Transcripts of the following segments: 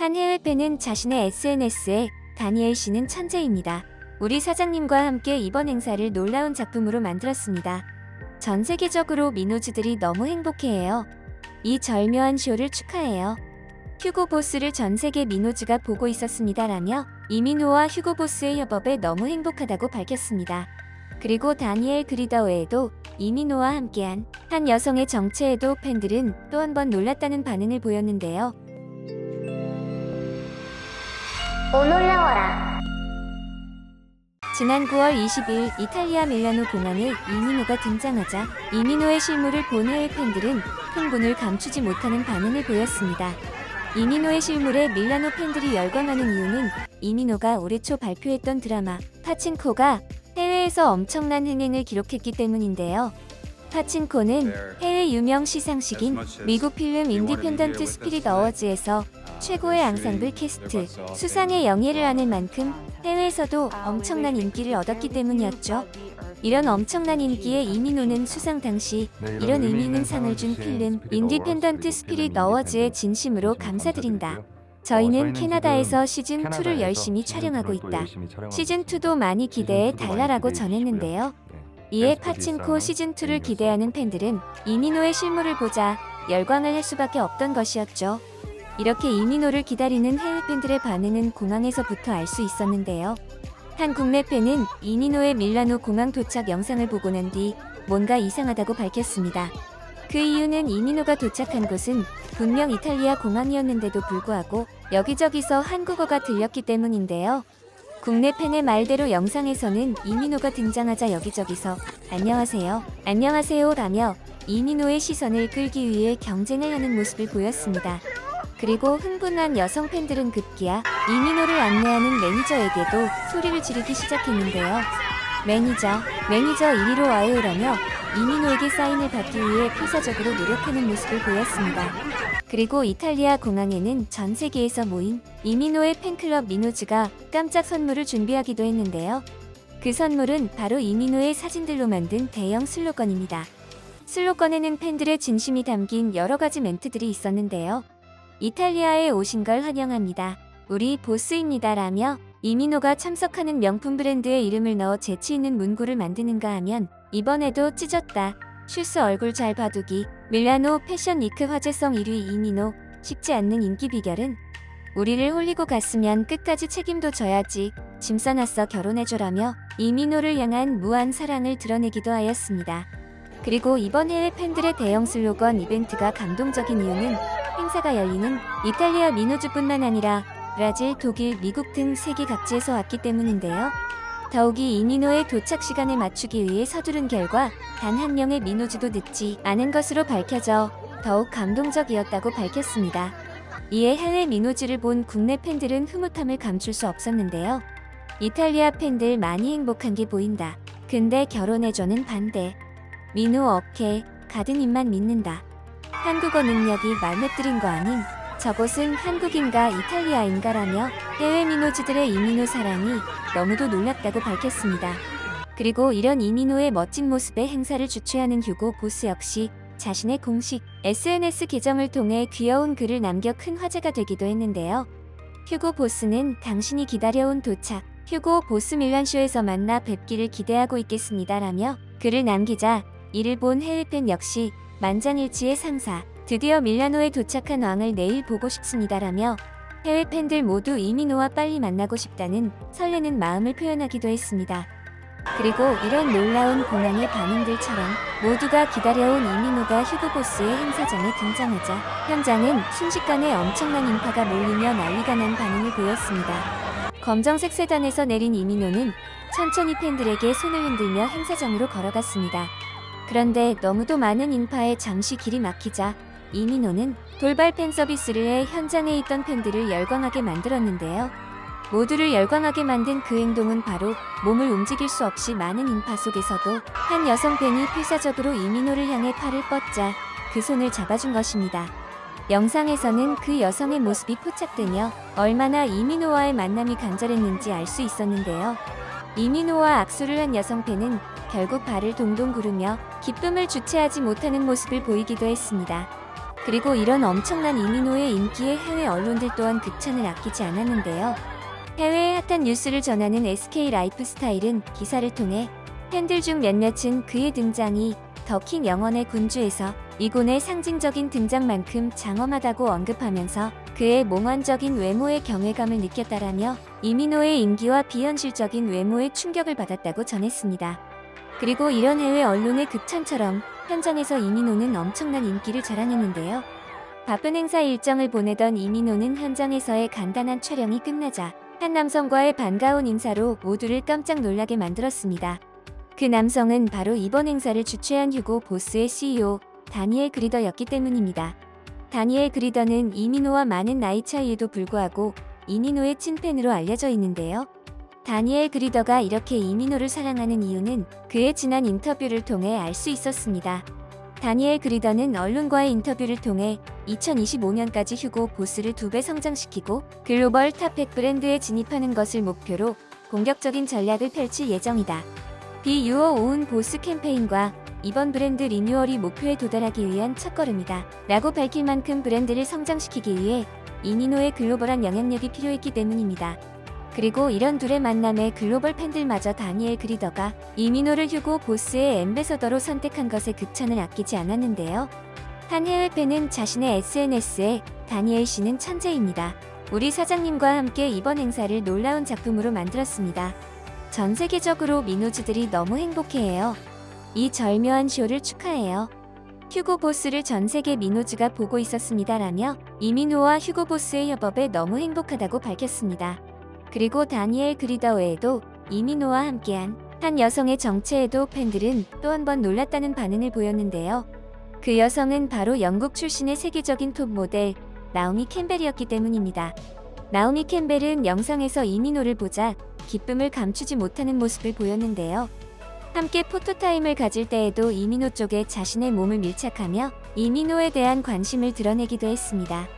한 해외 팬은 자신의 SNS에 다니엘 씨는 천재입니다. 우리 사장님과 함께 이번 행사를 놀라운 작품으로 만들었습니다. 전 세계적으로 민호즈들이 너무 행복해해요. 이 절묘한 쇼를 축하해요. 휴고 보스를 전 세계 민호즈가 보고 있었습니다라며 이민호와 휴고 보스의 협업에 너무 행복하다고 밝혔습니다. 그리고 다니엘 그리더 외에도 이민호와 함께한 한 여성의 정체에도 팬들은 또 한 번 놀랐다는 반응을 보였는데요. 오 놀라워라. 지난 9월 20일 이탈리아 밀라노 공항에 이민호가 등장하자 이민호의 실물을 본 해외 팬들은 흥분을 감추지 못하는 반응을 보였습니다. 이민호의 실물에 밀라노 팬들이 열광하는 이유는 이민호가 올해 초 발표했던 드라마 파친코가 해외에서 엄청난 흥행을 기록했기 때문인데요. 파친코는 해외 유명 시상식인 미국 필름 인디펜던트 스피릿 어워즈에서 최고의 앙상블 캐스트 수상의 영예를 하는 만큼 해외에서도 엄청난 인기를 얻었기 때문이었죠. 이런 엄청난 인기에 이민호는 수상 당시 이런 의미 있는 상을 준 필름 인디펜던트 스피릿 어워즈에 진심으로 감사드린다. 저희는 캐나다에서 시즌2를 열심히 촬영하고 있다. 시즌2도 많이 기대해 달라라고 전했는데요. 이에 파친코 시즌2를 기대하는 팬들은 이민호의 실물을 보자 열광을 할 수밖에 없던 것이었죠. 이렇게 이민호를 기다리는 해외 팬들의 반응은 공항에서부터 알 수 있었는데요. 한 국내 팬은 이민호의 밀라노 공항 도착 영상을 보고 난 뒤 뭔가 이상하다고 밝혔습니다. 그 이유는 이민호가 도착한 곳은 분명 이탈리아 공항이었는데도 불구하고 여기저기서 한국어가 들렸기 때문인데요. 국내 팬의 말대로 영상에서는 이민호가 등장하자 여기저기서 안녕하세요, 안녕하세요 라며 이민호의 시선을 끌기 위해 경쟁을 하는 모습을 보였습니다. 그리고 흥분한 여성 팬들은 급기야 이민호를 안내하는 매니저에게도 소리를 지르기 시작했는데요. 매니저 이리로 와요라며 이민호에게 사인을 받기 위해 필사적으로 노력하는 모습을 보였습니다. 그리고 이탈리아 공항에는 전 세계에서 모인 이민호의 팬클럽 민호즈가 깜짝 선물을 준비하기도 했는데요. 그 선물은 바로 이민호의 사진들로 만든 대형 슬로건입니다. 슬로건에는 팬들의 진심이 담긴 여러 가지 멘트들이 있었는데요. 이탈리아에 오신 걸 환영합니다. 우리 보스입니다 라며 이민호가 참석하는 명품 브랜드의 이름을 넣어 재치 있는 문구를 만드는가 하면 이번에도 찢었다. 슈스 얼굴 잘 봐두기. 밀라노 패션 위크 화제성 1위 이민호. 식지 않는 인기 비결은 우리를 홀리고 갔으면 끝까지 책임도 져야지. 짐 싸놨어 결혼해줘라며 이민호를 향한 무한 사랑을 드러내기도 하였습니다. 그리고 이번 해외 팬들의 대형 슬로건 이벤트가 감동적인 이유는 행사가 열리는 이탈리아 민호즈뿐만 아니라 브라질, 독일, 미국 등 세계 각지에서 왔기 때문인데요. 더욱이 이민호의 도착 시간에 맞추기 위해 서두른 결과 단 한 명의 민호즈도 늦지 않은 것으로 밝혀져 더욱 감동적이었다고 밝혔습니다. 이에 해외 민호즈를 본 국내 팬들은 흐뭇함을 감출 수 없었는데요. 이탈리아 팬들 많이 행복한 게 보인다. 근데 결혼해줘는 반대. 민호 오케이, 가드님만 믿는다. 한국어 능력이 말맷들인 거 아님? 저곳은 한국인가 이탈리아인가라며 해외 민호즈들의 이민호 사랑이 너무도 놀랍다고 밝혔습니다. 그리고 이런 이민호의 멋진 모습에 행사를 주최하는 휴고 보스 역시 자신의 공식 SNS 계정을 통해 귀여운 글을 남겨 큰 화제가 되기도 했는데요. 휴고 보스는 당신이 기다려온 도착, 휴고 보스 밀란쇼에서 만나 뵙기를 기대하고 있겠습니다라며 글을 남기자 이를 본 해외 팬 역시 만장일치의 상사, 드디어 밀라노에 도착한 왕을 내일 보고 싶습니다라며 해외 팬들 모두 이민호와 빨리 만나고 싶다는 설레는 마음을 표현하기도 했습니다. 그리고 이런 놀라운 공항의 반응들처럼 모두가 기다려온 이민호가 휴고보스의 행사장에 등장하자 현장은 순식간에 엄청난 인파가 몰리며 난리가 난 반응을 보였습니다. 검정색 세단에서 내린 이민호는 천천히 팬들에게 손을 흔들며 행사장으로 걸어갔습니다. 그런데 너무도 많은 인파에 잠시 길이 막히자 이민호는 돌발 팬 서비스를 해 현장에 있던 팬들을 열광하게 만들었는데요. 모두를 열광하게 만든 그 행동은 바로 몸을 움직일 수 없이 많은 인파 속에서도 한 여성 팬이 필사적으로 이민호를 향해 팔을 뻗자 그 손을 잡아준 것입니다. 영상에서는 그 여성의 모습이 포착되며 얼마나 이민호와의 만남이 간절했는지 알 수 있었는데요. 이민호와 악수를 한 여성 팬은 결국 발을 동동 구르며 기쁨을 주체하지 못하는 모습을 보이기도 했습니다. 그리고 이런 엄청난 이민호의 인기에 해외 언론들 또한 극찬을 아끼지 않았는데요. 해외의 핫한 뉴스를 전하는 SK 라이프스타일은 기사를 통해 팬들 중 몇몇은 그의 등장이 더킹 영원의 군주에서 이곤의 상징적인 등장만큼 장엄하다고 언급하면서 그의 몽환적인 외모에 경외감을 느꼈다라며 이민호의 인기와 비현실적인 외모에 충격을 받았다고 전했습니다. 그리고 이런 해외 언론의 극찬처럼 현장에서 이민호는 엄청난 인기를 자랑했는데요. 바쁜 행사 일정을 보내던 이민호는 현장에서의 간단한 촬영이 끝나자 한 남성과의 반가운 인사로 모두를 깜짝 놀라게 만들었습니다. 그 남성은 바로 이번 행사를 주최한 휴고 보스의 CEO 다니엘 그리더였기 때문입니다. 다니엘 그리더는 이민호와 많은 나이 차이에도 불구하고 이민호의 찐팬으로 알려져 있는데요. 다니엘 그리더가 이렇게 이민호를 사랑하는 이유는 그의 지난 인터뷰를 통해 알 수 있었습니다. 다니엘 그리더는 언론과의 인터뷰를 통해 2025년까지 휴고 보스를 2배 성장시키고 글로벌 탑 100 브랜드에 진입하는 것을 목표로 공격적인 전략을 펼칠 예정이다. Be Your Own 보스 캠페인과 이번 브랜드 리뉴얼이 목표에 도달하기 위한 첫걸음이다 라고 밝힐 만큼 브랜드를 성장시키기 위해 이민호의 글로벌한 영향력이 필요했기 때문입니다. 그리고 이런 둘의 만남에 글로벌 팬들마저 다니엘 그리더가 이민호를 휴고 보스의 앰베서더로 선택한 것에 극찬을 아끼지 않았는데요. 한 해외 팬은 자신의 SNS에 다니엘 씨는 천재입니다. 우리 사장님과 함께 이번 행사를 놀라운 작품으로 만들었습니다. 전 세계적으로 민호즈들이 너무 행복해해요. 이 절묘한 쇼를 축하해요. 휴고 보스를 전 세계 민호즈가 보고 있었습니다라며 이민호와 휴고 보스의 협업에 너무 행복하다고 밝혔습니다. 그리고 다니엘 그리더 외에도 이민호와 함께한 한 여성의 정체에도 팬들은 또 한 번 놀랐다는 반응을 보였는데요. 그 여성은 바로 영국 출신의 세계적인 톱 모델 나오미 캠벨이었기 때문입니다. 나오미 캠벨은 영상에서 이민호를 보자 기쁨을 감추지 못하는 모습을 보였는데요. 함께 포토타임을 가질 때에도 이민호 쪽에 자신의 몸을 밀착하며 이민호에 대한 관심을 드러내기도 했습니다.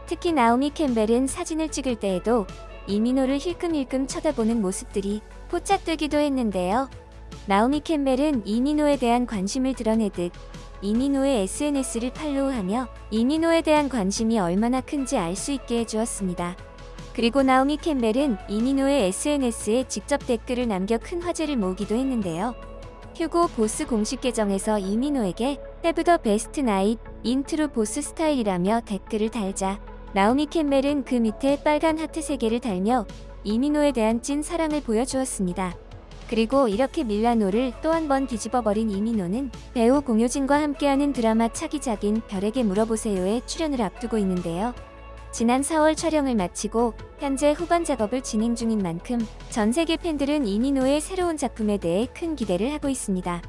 특히 나오미 캠벨은 사진을 찍을 때에도 이민호를 힐끔힐끔 쳐다보는 모습들이 포착되기도 했는데요. 나오미 캠벨은 이민호에 대한 관심을 드러내듯 이민호의 SNS를 팔로우하며 이민호에 대한 관심이 얼마나 큰지 알 수 있게 해주었습니다. 그리고 나오미 캠벨은 이민호의 SNS에 직접 댓글을 남겨 큰 화제를 모으기도 했는데요. 휴고 보스 공식 계정에서 이민호에게 Have the best night, 인트로 보스 스타일이라며 댓글을 달자 나오미 캠벨은 그 밑에 빨간 하트 3개를 달며 이민호에 대한 찐 사랑을 보여주었습니다. 그리고 이렇게 밀라노를 또 한 번 뒤집어버린 이민호는 배우 공효진과 함께하는 드라마 차기작인 별에게 물어보세요에 출연을 앞두고 있는데요. 지난 4월 촬영을 마치고 현재 후반 작업을 진행 중인 만큼 전 세계 팬들은 이민호의 새로운 작품에 대해 큰 기대를 하고 있습니다.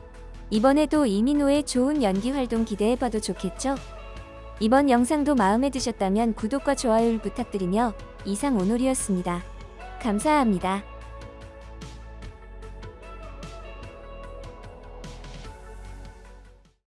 이번에도 이민호의 좋은 연기 활동 기대해봐도 좋겠죠? 이번 영상도 마음에 드셨다면 구독과 좋아요를 부탁드리며 이상 오놀이었습니다. 감사합니다.